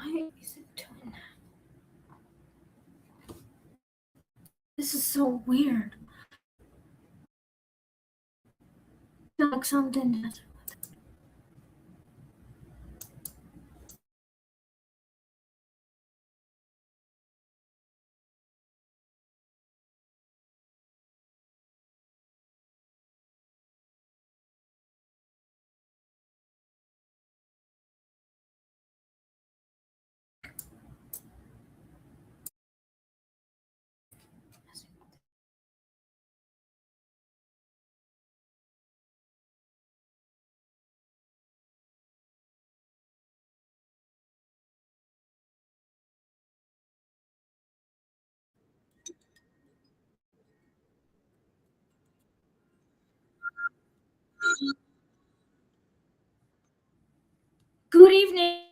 Why is it doing that? This is so weird. I feel like something has. Good evening,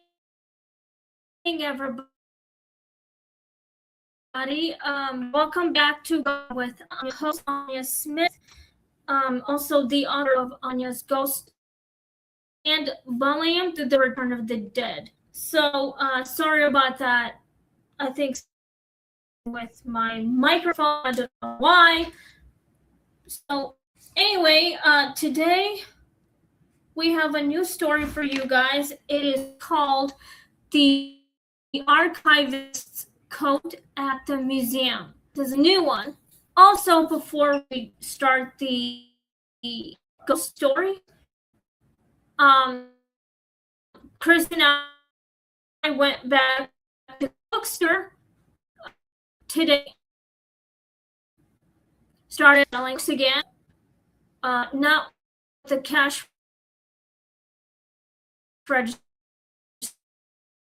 everybody. Welcome back to Go with host Anya Smith, also the author of Anya's Ghost and Volume to the Return of the Dead. So sorry about that. I think with my microphone, I don't know why. So anyway, today we have a new story for you guys. It is called The Archivists Code at the Museum. This is a new one. Also, before we start the ghost story, Chris and I went back to the bookstore today. Started selling books again. Not the cash register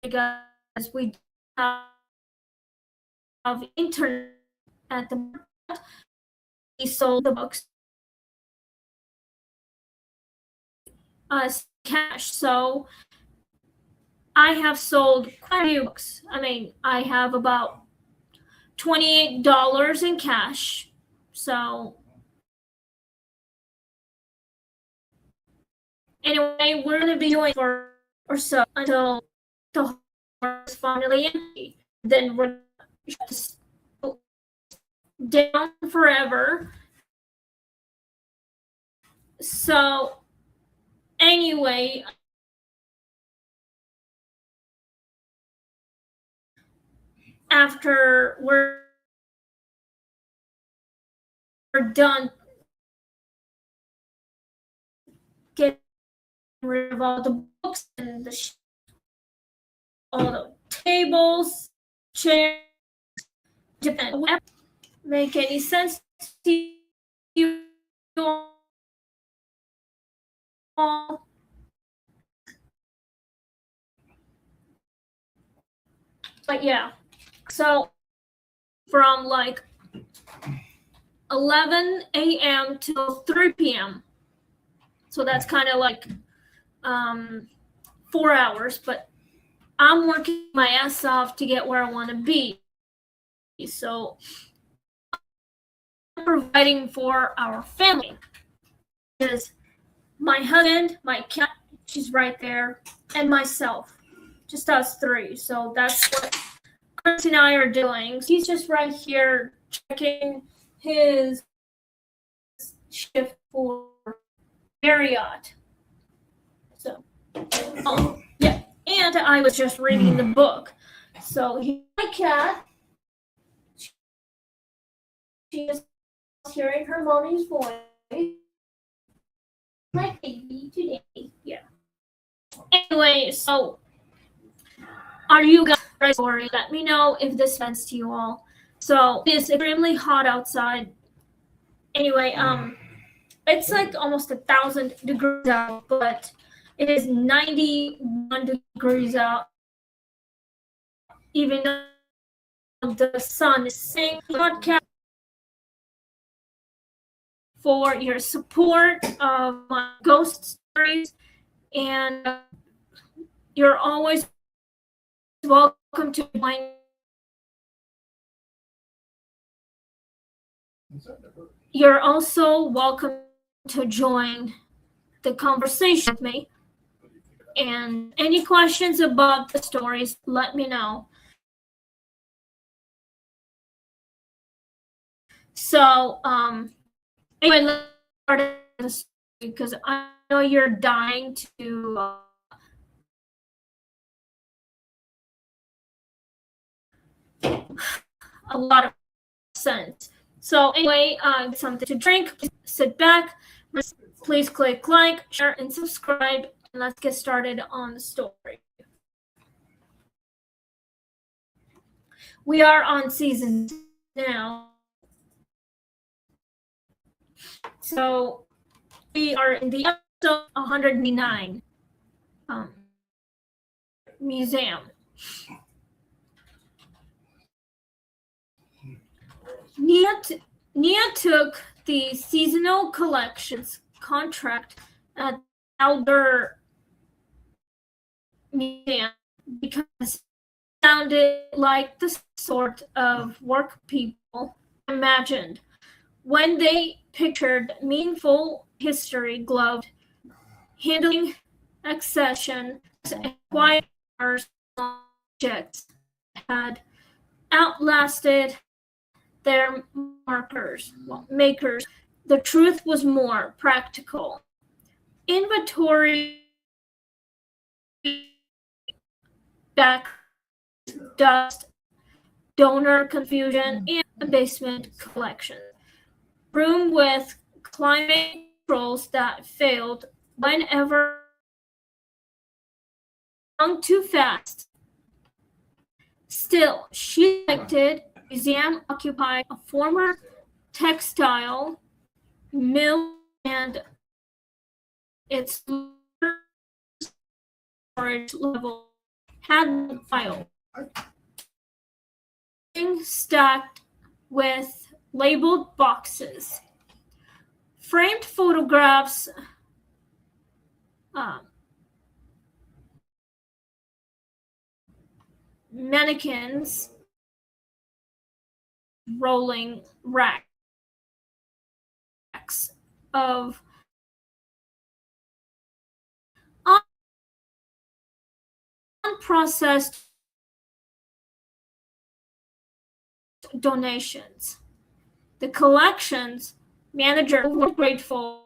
because we have internet at the moment. We sold the books cash. So I have sold quite a few books. I mean, I have about $28 in cash. So anyway, we're gonna be doing for or so until the horse is finally empty. Then we're just down forever. So anyway, after we're done getting rid of all the books and all the tables, chairs, Japan make any sense to you all? But yeah, so from like 11 a.m. till 3 p.m. So that's kind of like 4 hours, but I'm working my ass off to get where I want to be. So I'm providing for our family. Is my husband, my cat, she's right there, and myself. Just us three. So that's what Chris and I are doing. He's just right here checking his shift for Marriott. So, yeah. And I was just reading the book. So here's my cat. She is hearing her mommy's voice. My baby today. Yeah. Anyway, so are you guys ready? Let me know if this makes sense to you all. So it's extremely hot outside. Anyway, it's like almost 1,000 degrees out, but it is 91 degrees out. Even though the sun is setting. Podcast for your support of my ghost stories, and you're always welcome to join. You're also welcome to join the conversation with me. and any questions about the stories, let me know. So anyway, let's start the story because I know you're dying to a lot of sense. So anyway, get something to drink, sit back, please click like, share, and subscribe, and let's get started on the story. We are on season now. So we are in the episode 199 museum. Nia took the seasonal collections contract at the Elder Museum because it sounded like the sort of work people imagined when they pictured meaningful history gloved, handling accession and quiet objects had outlasted their makers. The truth was more practical. Inventory back dust, donor confusion, and abasement collection. Room with climate controls that failed whenever hung too fast. Still, she elected the museum occupied a former textile mill and its storage level had file stacked with labeled boxes, framed photographs, mannequins, rolling racks of unprocessed donations. The collections manager was grateful.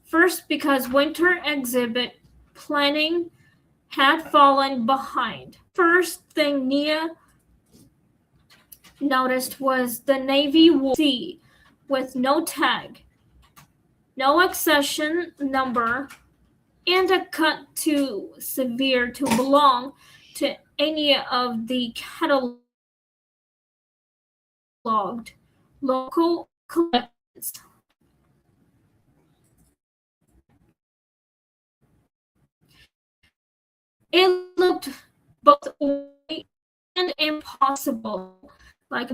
First, because winter exhibit planning had fallen behind. First thing Nia noticed was the Navy C with no tag, no accession number, and a cut too severe to belong to any of the cataloged local collections. It looked both white and impossible, like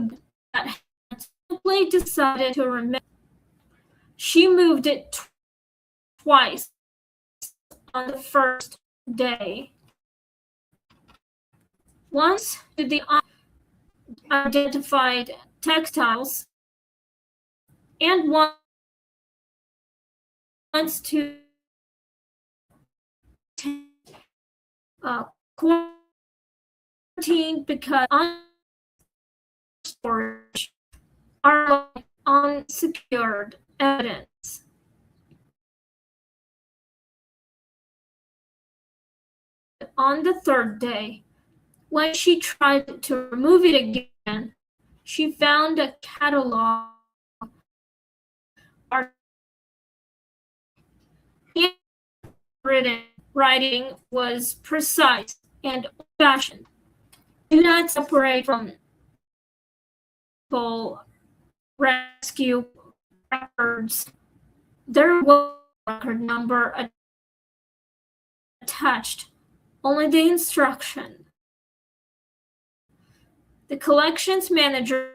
that had simply decided to remember. She moved it twice on the first day. Once to the unidentified textiles, and once to quarantine because storage are like unsecured evidence. On the third day, when she tried to remove it again, she found a catalog writing was precise and old-fashioned. Do not separate from full rescue records. There was a record number attached, only the instruction. The collections manager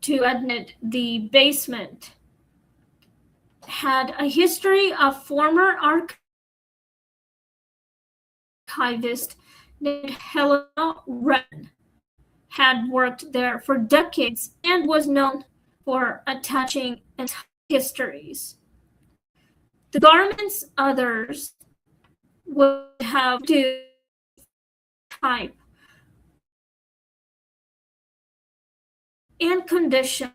to admit the basement had a history of former archivist named Helena Wren. had worked there for decades and was known for attaching entire histories. The garments others would have to type and condition.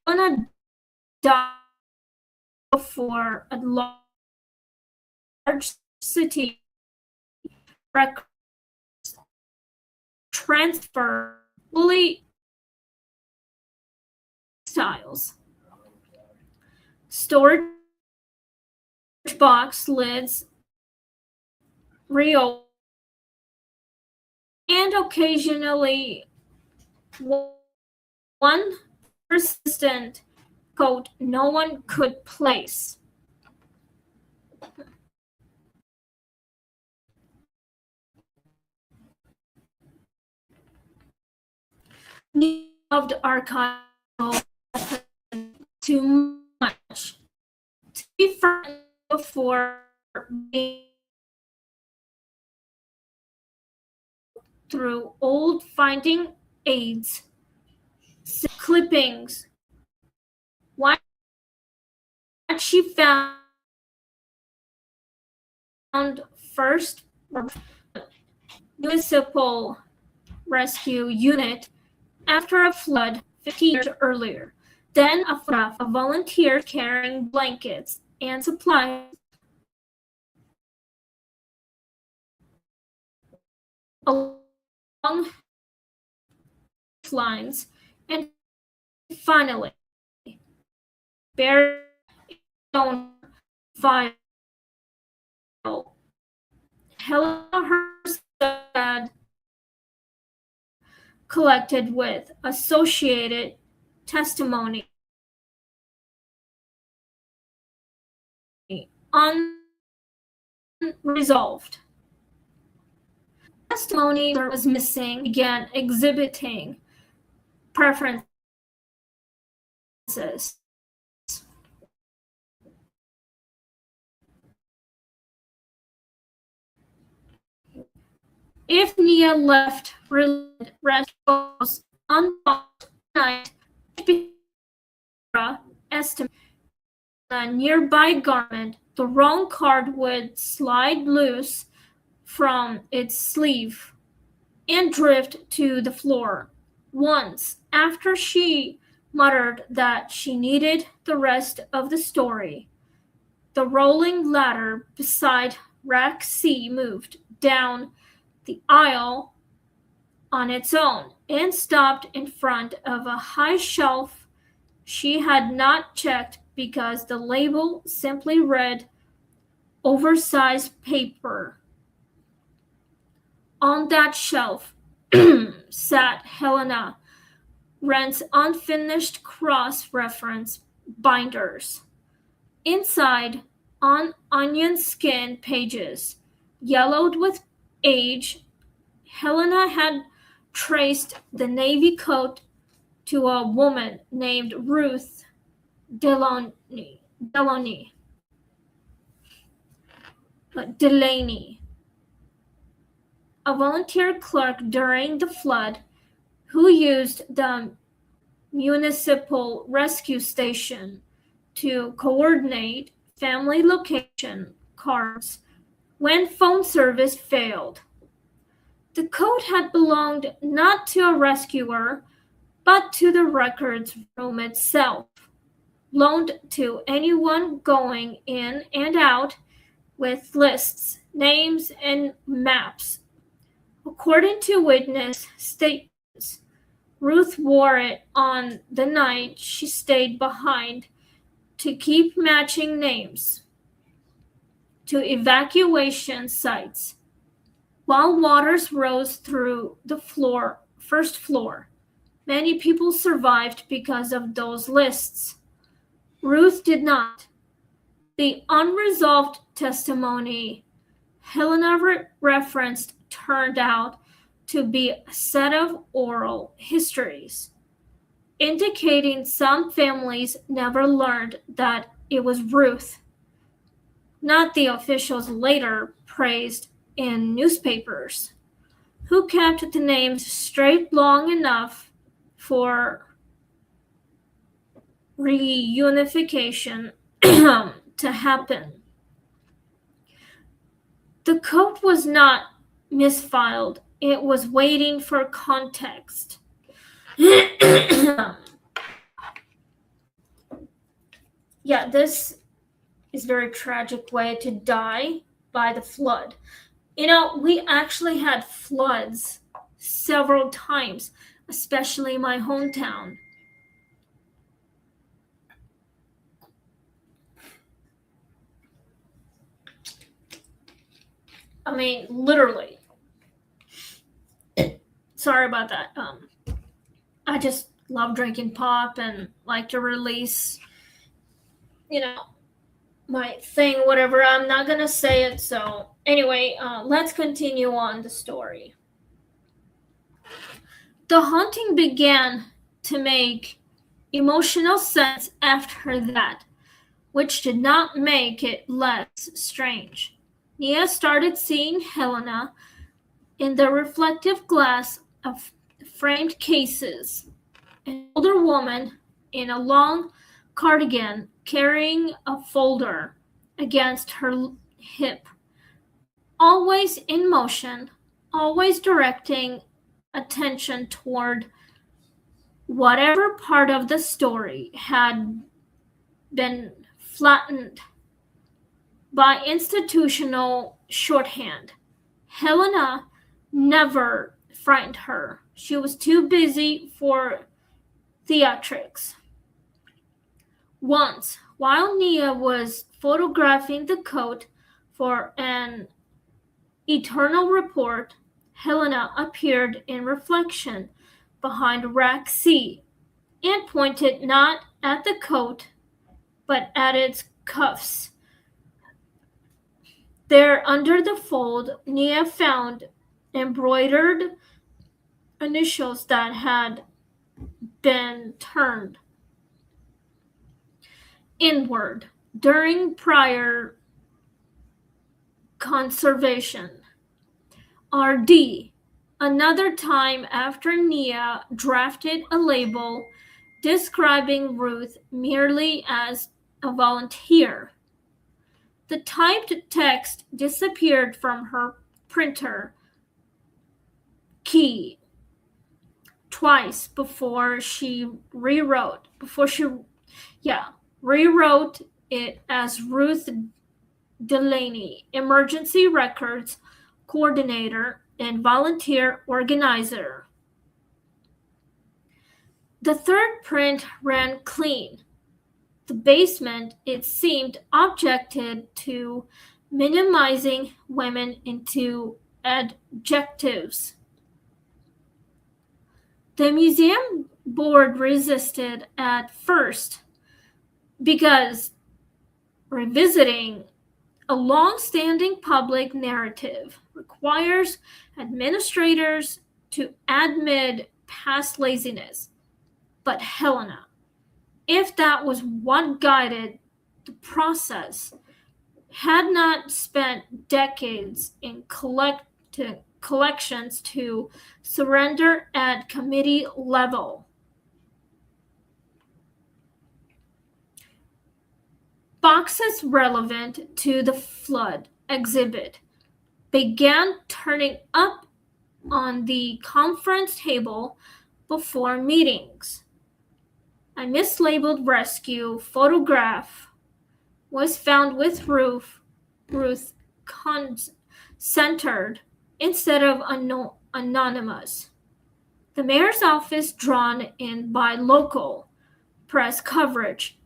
Helena died before a large city records transfer fully styles. Storage box lids reopen, and occasionally one persistent coat no one could place. Loved archival too much to be frightened before being through old finding aids, clippings. What she found first municipal rescue unit after a flood 50 years earlier. Then a photograph of volunteers carrying blankets and supplies along lines, and finally, buried on file. Helena herself collected with associated testimony unresolved. Testimony was missing began exhibiting preferences. If Nia left restaurants unlocked night, estimate a nearby garment, the wrong card would slide loose from its sleeve and drift to the floor. Once, after she muttered that she needed the rest of the story, the rolling ladder beside Rack C moved down the aisle on its own and stopped in front of a high shelf she had not checked because the label simply read oversized paper. On that shelf sat Helena Wren's unfinished cross-reference binders. Inside, on onion skin pages, yellowed with age, Helena had traced the navy coat to a woman named Ruth Delaney, a volunteer clerk during the flood who used the municipal rescue station to coordinate family location cards when phone service failed. The coat had belonged not to a rescuer, but to the records room itself, loaned to anyone going in and out with lists, names, and maps. According to witness statements, Ruth wore it on the night she stayed behind to keep matching names to evacuation sites. While waters rose through the first floor, many people survived because of those lists. Ruth did not. The unresolved testimony Helena referenced turned out to be a set of oral histories, indicating some families never learned that it was Ruth, not the officials later praised in newspapers. who kept the names straight long enough for reunification to happen. The code was not misfiled, it was waiting for context. Yeah, this is a very tragic way to die by the flood. We actually had floods several times, especially in my hometown. I mean, literally. Sorry about that. I just love drinking pop and like to release, my thing, whatever. I'm not gonna say it. So anyway, let's continue on the story. The haunting began to make emotional sense after that, which did not make it less strange. Nia started seeing Helena in the reflective glass of framed cases, an older woman in a long cardigan carrying a folder against her hip, always in motion, always directing attention toward whatever part of the story had been flattened by institutional shorthand. Helena never frightened her. She was too busy for theatrics. Once, while Nia was photographing the coat for an eternal report, Helena appeared in reflection behind rack C and pointed not at the coat but at its cuffs. There, under the fold, Nia found embroidered initials that had been turned inward during prior conservation. RD. Another time after Nia drafted a label describing Ruth merely as a volunteer. The typed text disappeared from her printer key twice before she rewrote it as Ruth Delaney, Emergency Records Coordinator and Volunteer Organizer. The third print ran clean. The basement, it seemed, objected to minimizing women into adjectives. The museum board resisted at first because revisiting a long-standing public narrative requires administrators to admit past laziness. But Helena, if that was what guided the process, had not spent decades in collections to surrender at committee level. Boxes relevant to the flood exhibit began turning up on the conference table before meetings. A mislabeled rescue photograph was found with Ruth centered instead of anonymous. The mayor's office, drawn in by local press coverage,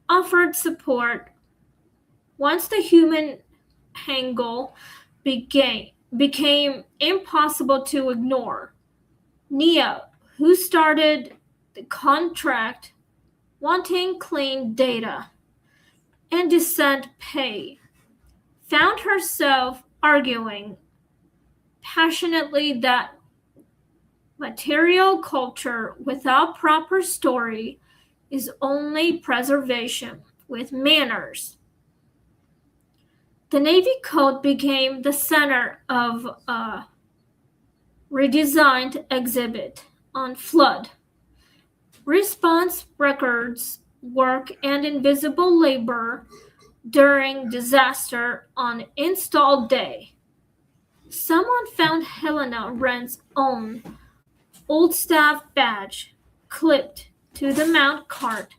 offered support once the human angle became impossible to ignore. Nia, who started the contract wanting clean data and decent pay, found herself arguing passionately that material culture without proper story is only preservation with manners. The Navy Code became the center of a redesigned exhibit on flood response records work and invisible labor during disaster on install day. Someone found Helena Wren's own old staff badge clipped to the mount cart,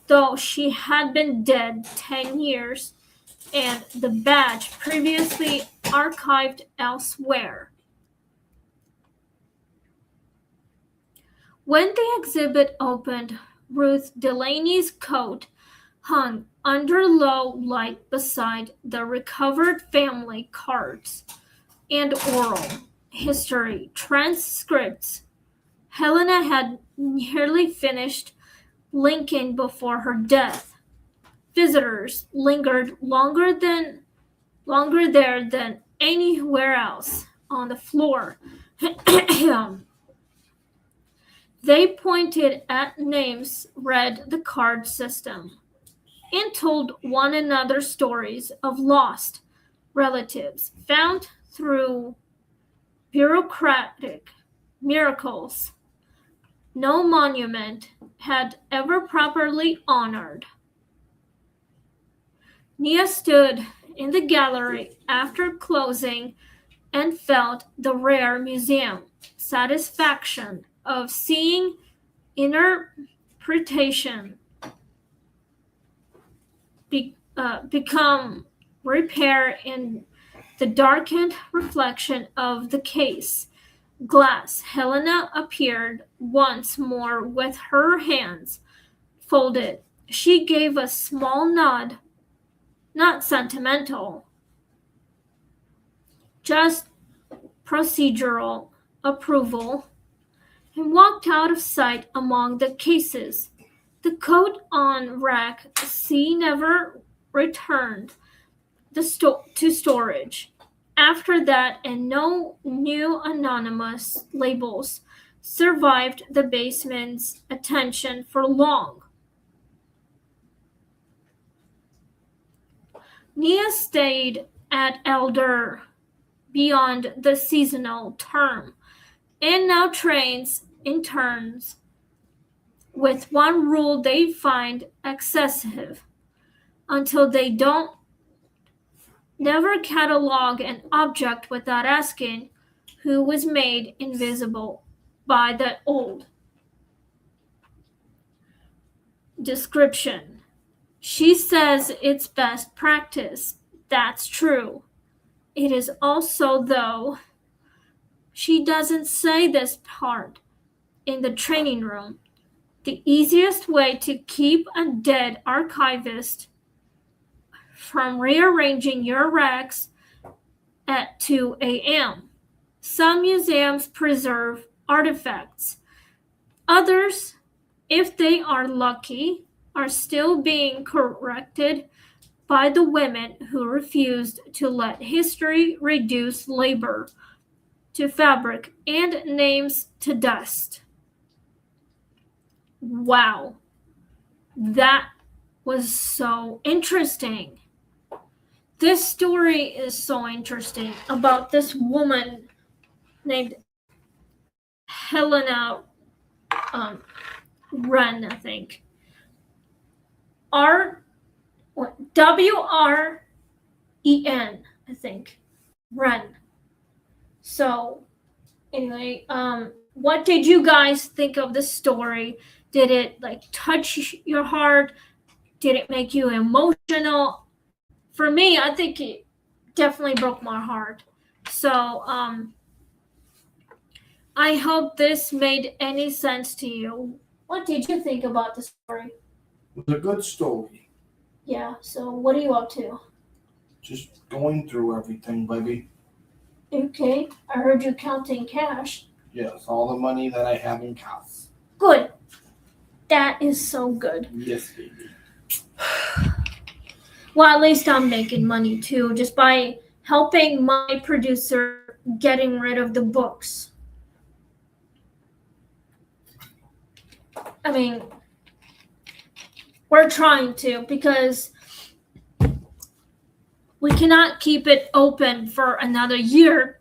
though she had been dead 10 years and the badge previously archived elsewhere. When the exhibit opened, Ruth Delaney's coat hung under low light beside the recovered family cards and oral history transcripts Helena had nearly finished linking before her death. Visitors lingered longer there than anywhere else on the floor. They pointed at names, read the card system, and told one another stories of lost relatives found through bureaucratic miracles no monument had ever properly honored. Nia stood in the gallery after closing and felt the rare museum satisfaction of seeing interpretation become repair in the darkened reflection of the case glass. Helena appeared once more with her hands folded. She gave a small nod, not sentimental, just procedural approval, and walked out of sight among the cases. The coat on rack C never returned to storage. After that, and no new anonymous labels survived the basement's attention for long. Nia stayed at Elder beyond the seasonal term and now trains interns with one rule they find excessive: until they don't never catalog an object without asking who was made invisible by the old description. She says it's best practice. That's true. It is also, though, she doesn't say this part in the training room, the easiest way to keep a dead archivist from rearranging your racks at 2 a.m. Some museums preserve artifacts. Others, if they are lucky, are still being corrected by the women who refused to let history reduce labor to fabric and names to dust. Wow, that was so interesting. This story is so interesting about this woman named Helena Wren, I think. W-R-E-N, I think. Wren. So, anyway, what did you guys think of the story? Did it touch your heart? Did it make you emotional? For me, I think it definitely broke my heart. So, I hope this made any sense to you. What did you think about the story? It was a good story. Yeah, so what are you up to? Just going through everything, baby. Okay, I heard you counting cash. Yes, all the money that I have in cash. Good. That is so good. Yes, baby. Well, at least I'm making money too, just by helping my producer getting rid of the books. I mean, we're trying to, because we cannot keep it open for another year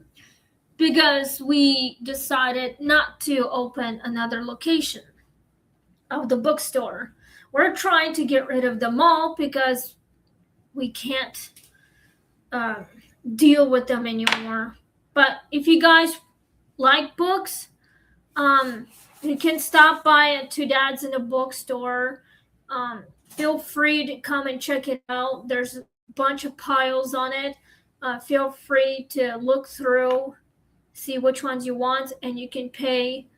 because we decided not to open another location of the bookstore. We're trying to get rid of the mall because we can't deal with them anymore. But if you guys like books, you can stop by at Two Dads in a Bookstore. Feel free to come and check it out. There's a bunch of piles on it. Feel free to look through, see which ones you want, and you can pay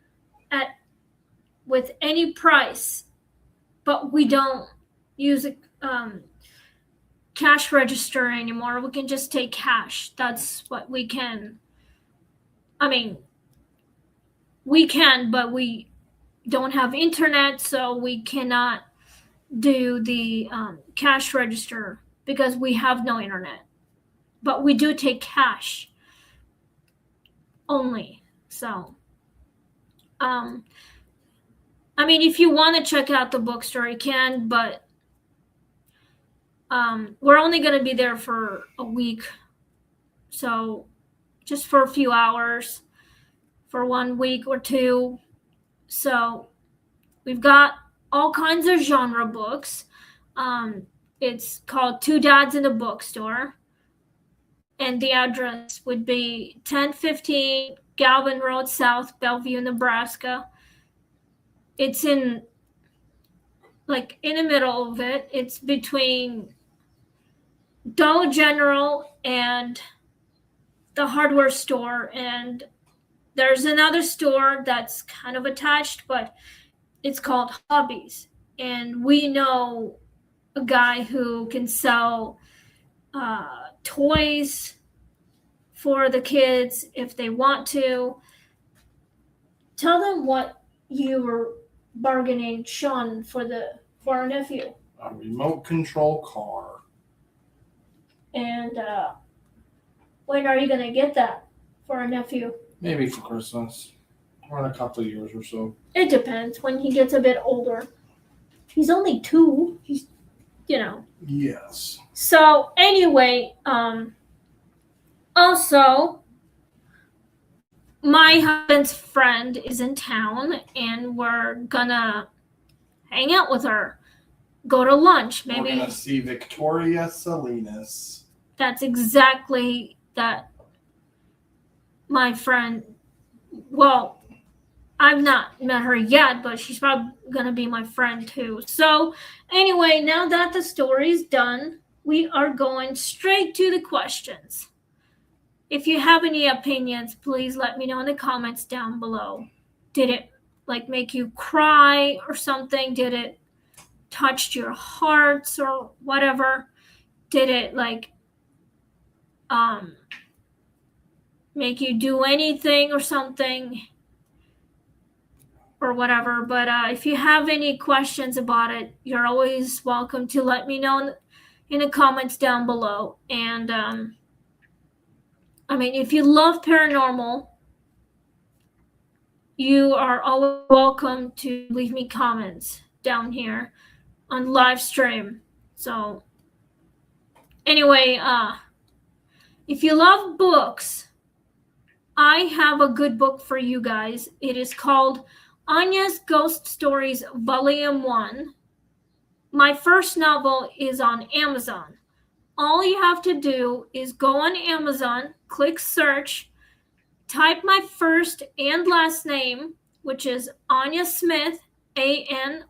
with any price. But we don't use a cash register anymore. We can just take cash. That's what we can. I mean, we can, but we don't have internet, so we cannot do the cash register because we have no internet. But we do take cash only. So, I mean, if you want to check out the bookstore, you can, but we're only going to be there for a week. So, just for a few hours, for 1 week or two. So, we've got all kinds of genre books. It's called Two Dads in a Bookstore. And the address would be 1015 Galvin Road South, Bellevue, Nebraska. It's in the middle of it. It's between Dollar General and the hardware store. And there's another store that's kind of attached, but it's called Hobbies. And we know a guy who can sell toys for the kids if they want to. Tell them what you were bargaining, Sean, for our nephew. A remote control car. And when are you gonna get that for our nephew? Maybe for Christmas. Or in a couple of years or so. It depends when he gets a bit older. He's only 2. He's, Yes. So anyway, also, my husband's friend is in town, and we're gonna hang out with her, go to lunch. Maybe we're gonna see Victoria Salinas. That's exactly that. My friend. Well, I've not met her yet, but she's probably gonna be my friend too. So anyway, now that the story's done, we are going straight to the questions. If you have any opinions, please let me know in the comments down below. Did it make you cry or something? Did it touch your hearts or whatever? Did it make you do anything or something? Or whatever, but if you have any questions about it, you're always welcome to let me know in the comments down below. And if you love paranormal, you are always welcome to leave me comments down here on live stream. So anyway, if you love books, I have a good book for you guys. It is called Anya's Ghost Stories Volume 1. My first novel is on Amazon. All you have to do is go on Amazon, click search, type my first and last name, which is Anya Smith, Anya.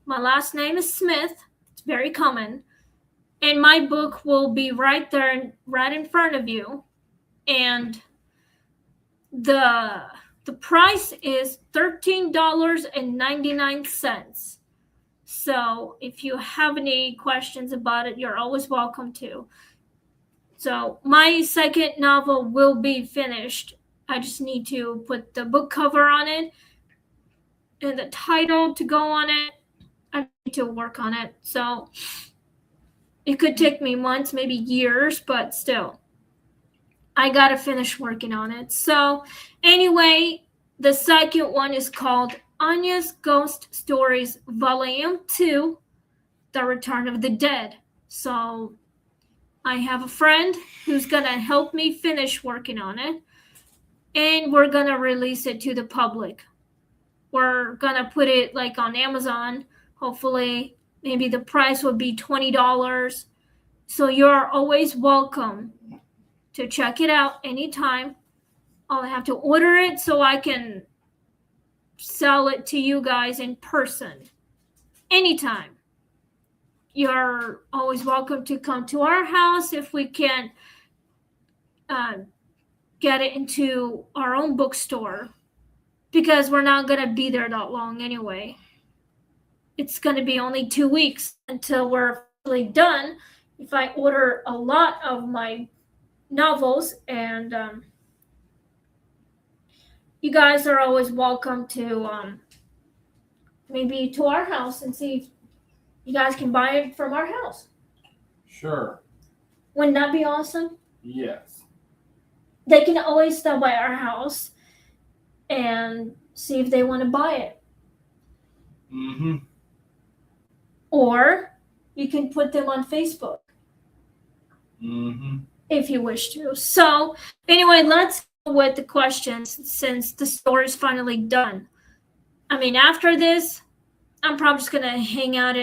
My last name is Smith. It's very common. And my book will be right there, right in front of you. And the price is $13.99. So if you have any questions about it, you're always welcome to. So my second novel will be finished. I just need to put the book cover on it and the title to go on it. I need to work on it. So it could take me months, maybe years, but still. I gotta finish working on it. So anyway, the second one is called Anya's Ghost Stories Volume 2, The Return of the Dead. So I have a friend who's going to help me finish working on it, and we're going to release it to the public. We're going to put it like on Amazon. Hopefully, maybe the price would be $20. So you're always welcome to check it out anytime. I'll have to order it so I can sell it to you guys in person anytime. You're always welcome to come to our house if we can get it into our own bookstore, because we're not going to be there that long anyway. It's going to be only 2 weeks until we're fully done if I order a lot of my novels. And you guys are always welcome to maybe to our house and see if you guys can buy it from our house. Sure. Wouldn't that be awesome? Yes. They can always stop by our house and see if they want to buy it. Mm-hmm. Or you can put them on Facebook. Mm-hmm. If you wish to. So anyway, let's go with the questions since the story's finally done. I mean, after this, I'm probably just gonna hang out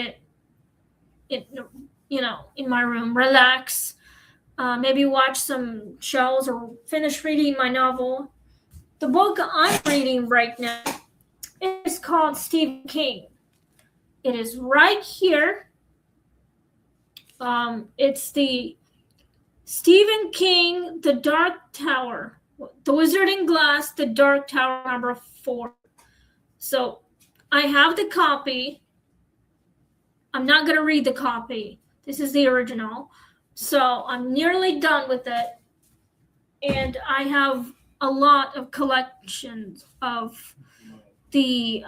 in my room, relax, maybe watch some shows or finish reading my novel. The book I'm reading right now is called Stephen King. It is right here. It's the Stephen King, The Dark Tower, The Wizard in Glass, The Dark Tower, number 4. So I have the copy. I'm not going to read the copy. This is the original. So I'm nearly done with it. And I have a lot of collections of the,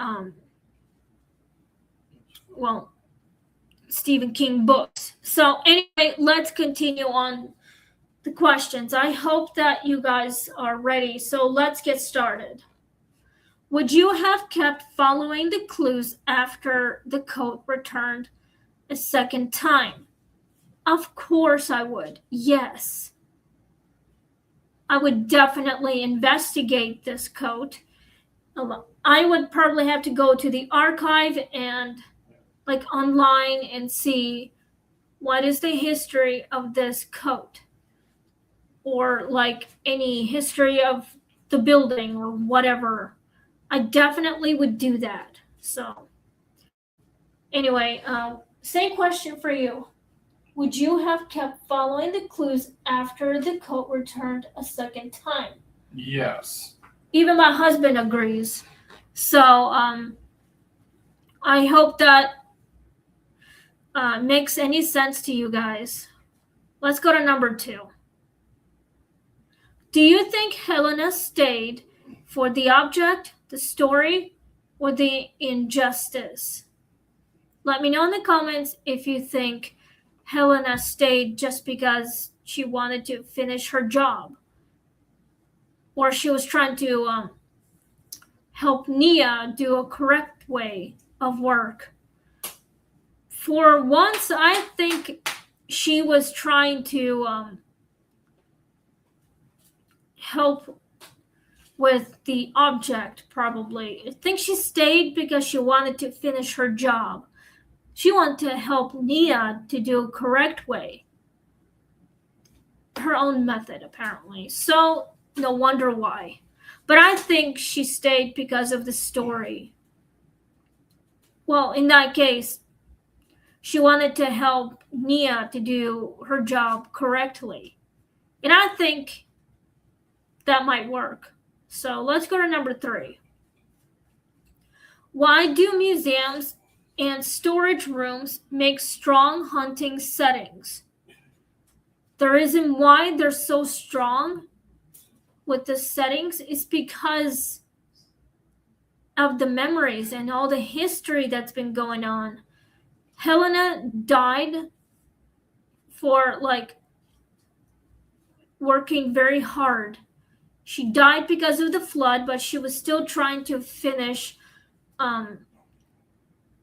Stephen King books. So anyway, let's continue on the questions. I hope that you guys are ready. So let's get started. Would you have kept following the clues after the coat returned a second time? Of course I would. Yes. I would definitely investigate this coat. I would probably have to go to the archive and online and see what is the history of this coat, or any history of the building or whatever. I definitely would do that. So anyway, same question for you. Would you have kept following the clues after the coat returned a second time? Yes. Even my husband agrees. So I hope that makes any sense to you guys. Let's go to number 2. Do you think Helena stayed for the object, the story, or the injustice? Let me know in the comments if you think Helena stayed just because she wanted to finish her job, or she was trying to help Nia do a correct way of work. For once, I think she was trying to help with the object, probably. I think she stayed because she wanted to finish her job. She wanted to help Nia to do a correct way. Her own method, apparently. So, no wonder why. But I think she stayed because of the story. Well, in that case, she wanted to help Nia to do her job correctly. And I think that might work. So let's go to number 3. Why do museums and storage rooms make strong hunting settings? The reason why they're so strong with the settings is because of the memories and all the history that's been going on. Helena died for working very hard. She died because of the flood, but she was still trying to finish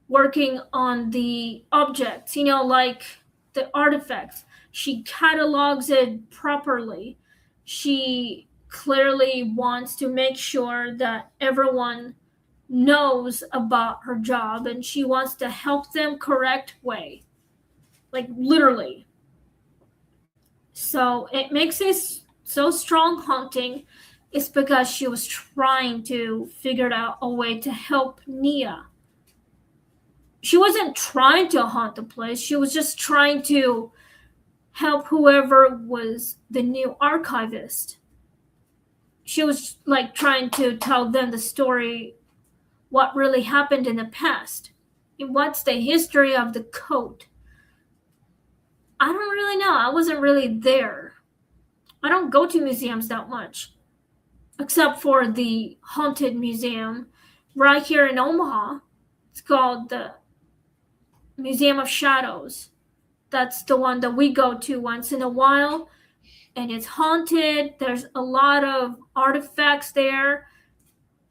working on the objects, the artifacts. She catalogs it properly. She clearly wants to make sure that everyone knows about her job, and she wants to help them correct way, like literally. So it makes it so strong haunting. It's because she was trying to figure out a way to help Nia. She wasn't trying to haunt the place. She was just trying to help whoever was the new archivist. She was like trying to tell them the story, what really happened in the past, and what's the history of the code. I don't really know. I wasn't really there. I don't go to museums that much, except for the Haunted Museum right here in Omaha. It's called the Museum of Shadows. That's the one that we go to once in a while, and it's haunted. There's a lot of artifacts there,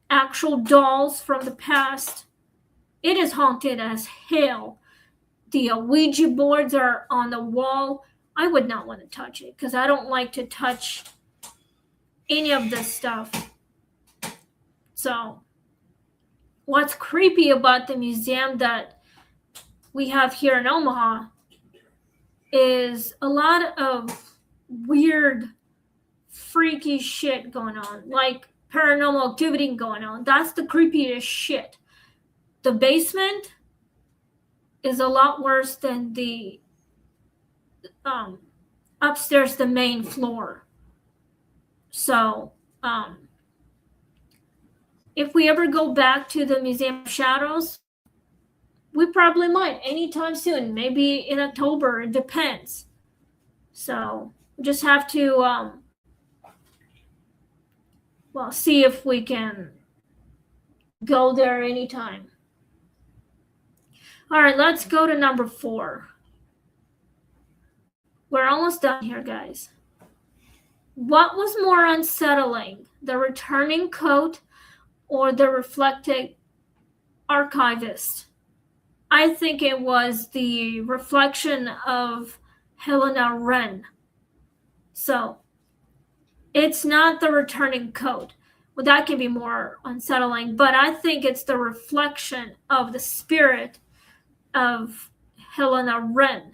actual dolls from the past. It is haunted as hell. The Ouija boards are on the wall. I would not want to touch it because I don't like to touch any of this stuff. So, what's creepy about the museum that we have here in Omaha is a lot of weird, freaky shit going on, like paranormal activity going on. That's the creepiest shit. The basement is a lot worse than the upstairs, the main floor. So, if we ever go back to the Museum of Shadows, we probably might anytime soon, maybe in October, it depends. So, we just have to, see if we can go there anytime. All right, let's go to number 4. We're almost done here, guys. What was more unsettling, the returning coat or the reflected archivist? I think it was the reflection of Helena Wren. So it's not the returning coat. Well, that can be more unsettling, but I think it's the reflection of the spirit of Helena Wren.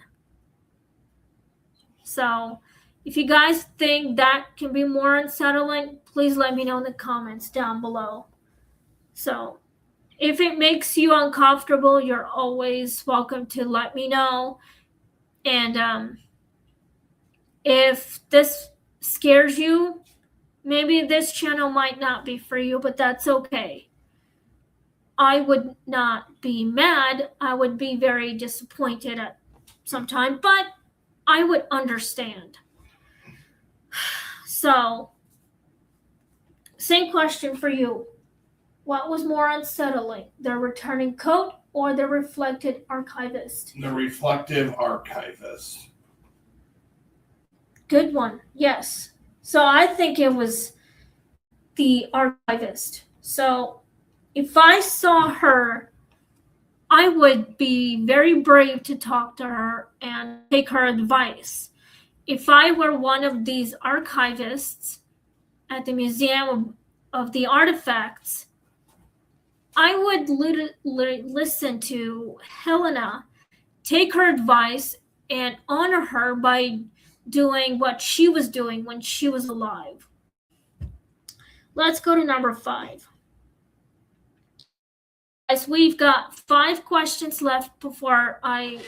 So if you guys think that can be more unsettling, please let me know in the comments down below. So if it makes you uncomfortable, you're always welcome to let me know. And if this scares you, maybe this channel might not be for you, but that's okay. I would not be mad. I would be very disappointed at some time, but I would understand. So, same question for you. What was more unsettling, the returning coat or the reflected archivist? The reflective archivist. Good one. Yes. So I think it was the archivist. So if I saw her, I would be very brave to talk to her and take her advice. If I were one of these archivists at the Museum of the Artifacts, I would listen to Helena, take her advice, and honor her by doing what she was doing when she was alive. Let's go to number 5. Guys, we've got 5 questions left before I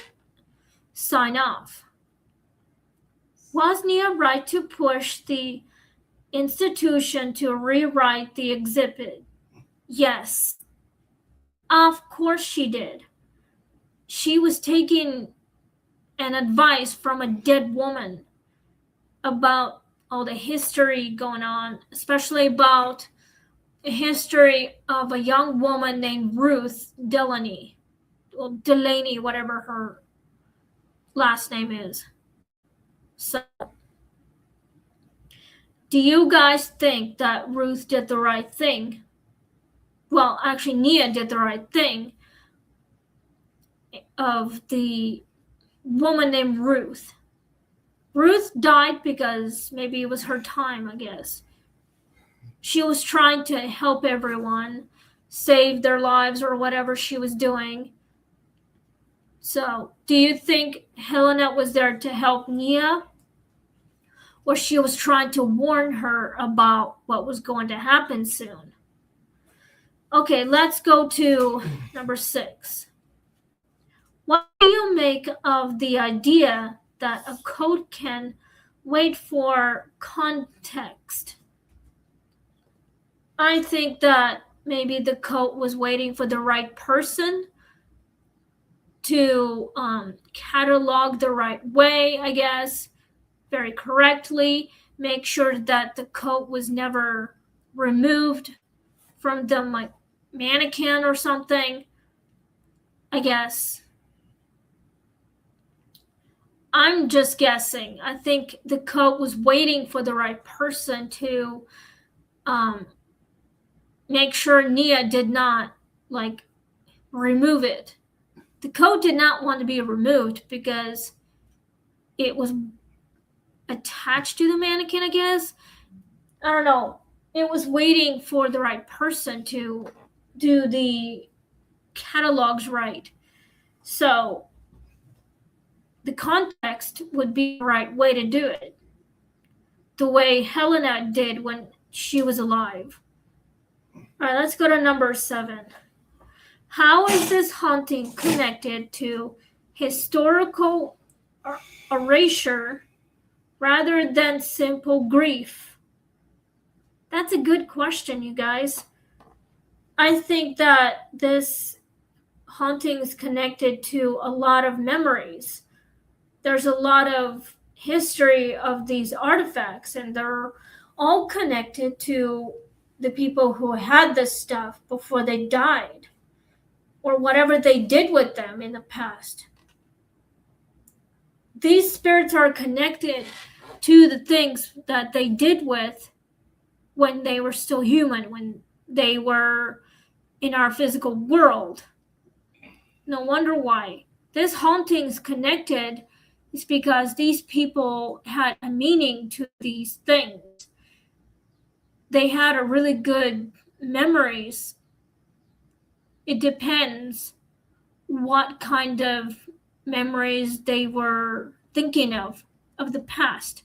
sign off. Was Nia right to push the institution to rewrite the exhibit? Yes. Of course she did. She was taking an advice from a dead woman about all the history going on, especially about a history of a young woman named Ruth Delaney, or Delaney, whatever her last name is. So, do you guys think that Ruth did the right thing? Well, actually, Nia did the right thing of the woman named Ruth. Ruth died because maybe it was her time, I guess. She was trying to help everyone, save their lives or whatever she was doing. So, do you think Helena was there to help Nia? Or she was trying to warn her about what was going to happen soon? Okay, let's go to number 6. What do you make of the idea that a code can wait for context? I think that maybe the code was waiting for the right person to catalog the right way, I guess, very correctly, make sure that the code was never removed from the mannequin or something, I guess. I'm just guessing. I think the code was waiting for the right person to make sure Nia did not remove it. The code did not want to be removed because it was attached to the mannequin, I guess. I don't know. It was waiting for the right person to do the catalogs right. So the context would be the right way to do it. The way Helena did when she was alive. All right, let's go to number 7. How is this haunting connected to historical erasure rather than simple grief? That's a good question, you guys. I think that this haunting is connected to a lot of memories. There's a lot of history of these artifacts, and they're all connected to the people who had this stuff before they died, or whatever they did with them in the past. These spirits are connected to the things that they did with when they were still human, when they were in our physical world. No wonder why. This haunting is connected is because these people had a meaning to these things. They had a really good memories. It depends what kind of memories they were thinking of the past.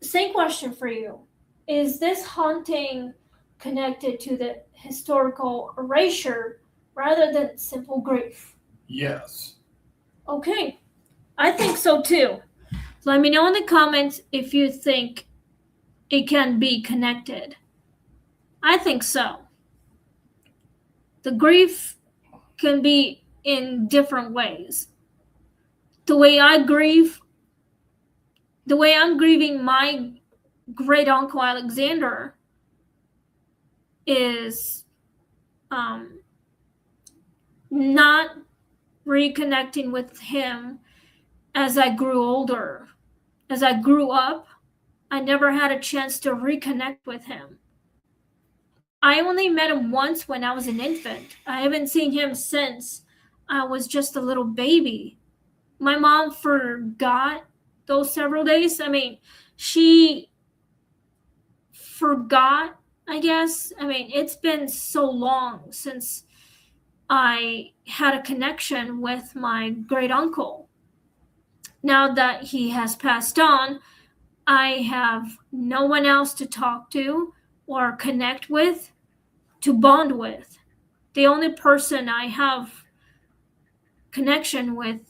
Same question for you. Is this haunting connected to the historical erasure rather than simple grief? Yes. Okay, I think so too. Let me know in the comments if you think it can be connected. I think so. The grief can be in different ways. The way I'm grieving my great uncle Alexander is not reconnecting with him as I grew older. As I grew up, I never had a chance to reconnect with him. I only met him once when I was an infant. I haven't seen him since I was just a little baby. My mom forgot those several days. I mean, she forgot, I guess. I mean, it's been so long since I had a connection with my great uncle. Now that he has passed on, I have no one else to talk to or connect with, to bond with. The only person I have connection with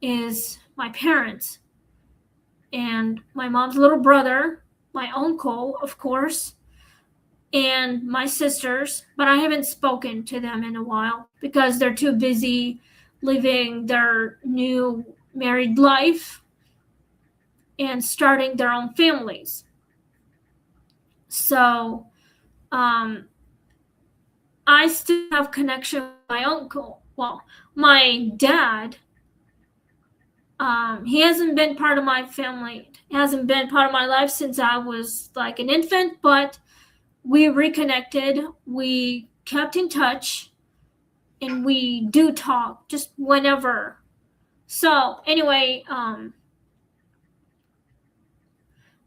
is my parents and my mom's little brother, my uncle, of course, and my sisters, but I haven't spoken to them in a while because they're too busy living their new married life and starting their own families. So I still have connection with my uncle. Well, my dad, he hasn't been part of my family. He hasn't been part of my life since I was like an infant, but we reconnected. We kept in touch, and we do talk just whenever. So anyway,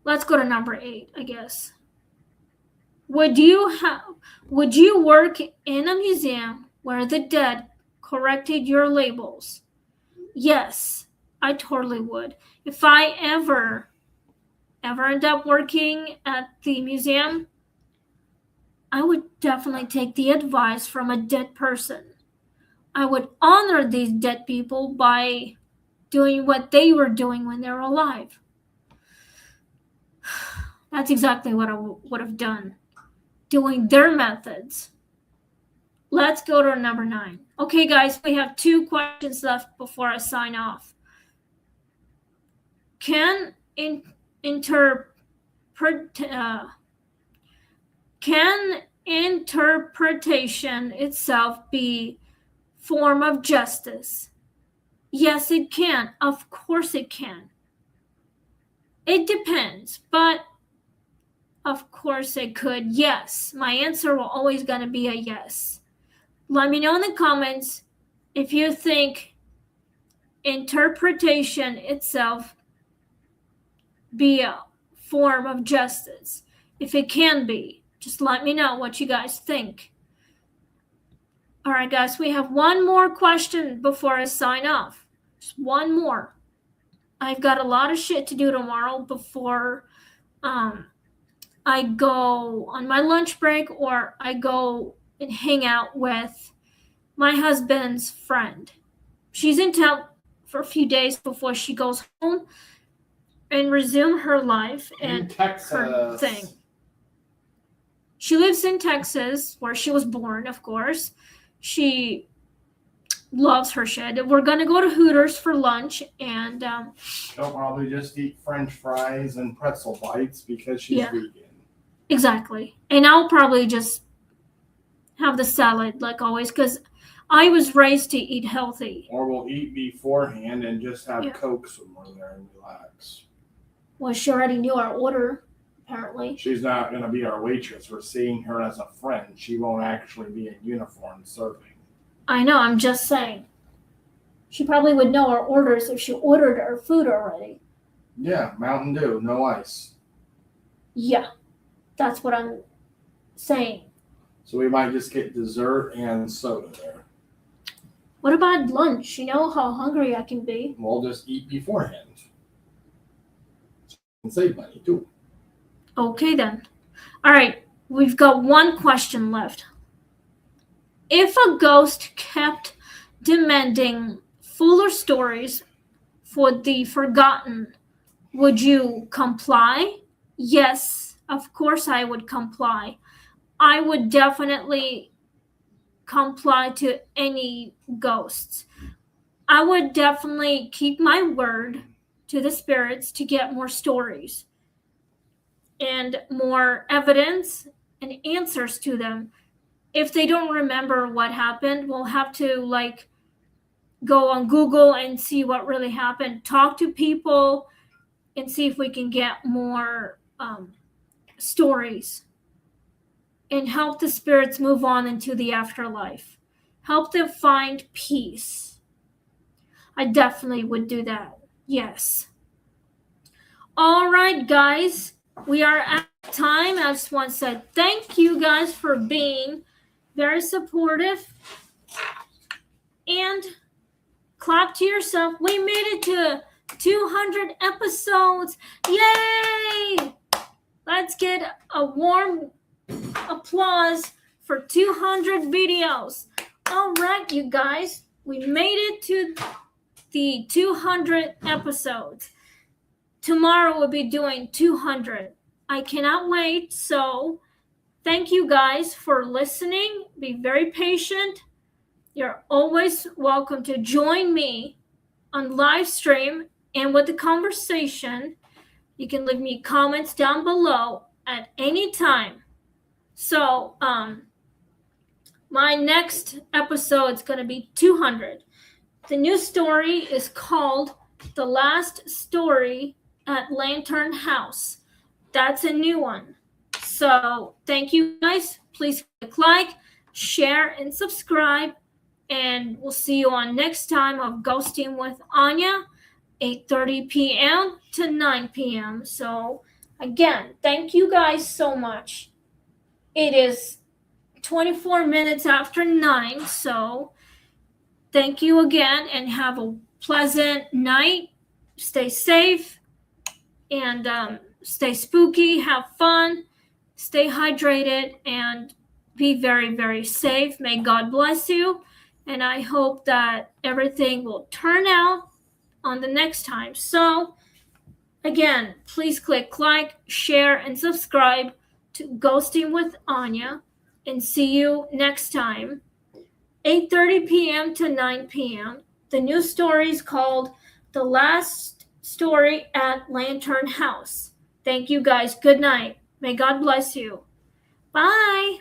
Let's go to number 8, I guess. Would you work in a museum where the dead corrected your labels? Yes, I totally would. If I ever end up working at the museum, I would definitely take the advice from a dead person. I would honor these dead people by doing what they were doing when they were alive. That's exactly what I would have done, doing their methods. Let's go to number 9. Okay, guys, we have 2 questions left before I sign off. Can interpretation itself be form of justice? Yes, it can. Of course it can. It depends, but of course it could. Yes, my answer will always gonna be a yes. Let me know in the comments if you think interpretation itself be a form of justice. If it can be, just let me know what you guys think. All right, guys, we have one more question before I sign off. Just one more. I've got a lot of shit to do tomorrow before I go on my lunch break or I go and hang out with my husband's friend. She's in town for a few days before she goes home and resume her life and her thing. She lives in Texas, where she was born, of course. She loves her shit. We're gonna go to Hooters for lunch, and she'll probably just eat French fries and pretzel bites because she's vegan. Exactly. And I'll probably just have the salad like always, because I was raised to eat healthy. Or we'll eat beforehand and just have Cokes when we're there and relax. Well, she already knew our order, apparently. She's not going to be our waitress. We're seeing her as a friend. She won't actually be in uniform serving. I know, I'm just saying. She probably would know our orders if she ordered our food already. Yeah, Mountain Dew, no ice. Yeah, that's what I'm saying. So we might just get dessert and soda there. What about lunch? You know how hungry I can be. We'll just eat beforehand. And save money too. Okay then. All right, we've got one question left. If a ghost kept demanding fuller stories for the forgotten, would you comply? Yes, of course I would comply. I would definitely comply to any ghosts. I would definitely keep my word to the spirits to get more stories and more evidence and answers to them. If they don't remember what happened, we'll have to go on Google and see what really happened, talk to people and see if we can get more stories and help the spirits move on into the afterlife. Help them find peace. I definitely would do that. Yes. All right, guys. We are at time. I just want to say thank you guys for being very supportive. And clap to yourself. We made it to 200 episodes. Yay! Let's get a warm applause for 200 videos. All right, you guys. We made it to the 200 episodes. Tomorrow we'll be doing 200. I cannot wait. So thank you guys for listening. Be very patient. You're always welcome to join me on live stream and with the conversation. You can leave me comments down below at any time. So my next episode is going to be 200. The new story is called The Last Story at Lantern House. That's a new one. So thank you guys. Please click like, share, and subscribe. And we'll see you on next time of Ghosting with Anya, 8:30 p.m. to 9 p.m. So Again, thank you guys so much. It is 24 minutes after 9, so thank you again and have a pleasant night. Stay safe and stay spooky, have fun, stay hydrated, and be very, very safe. May God bless you. And I hope that everything will turn out on the next time. So, again, please click like, share, and subscribe to Ghosting with Anya. And see you next time. 8:30 p.m. to 9 p.m. The new story is called The Last Story at Lantern House. Thank you guys. Good night. May God bless you. Bye.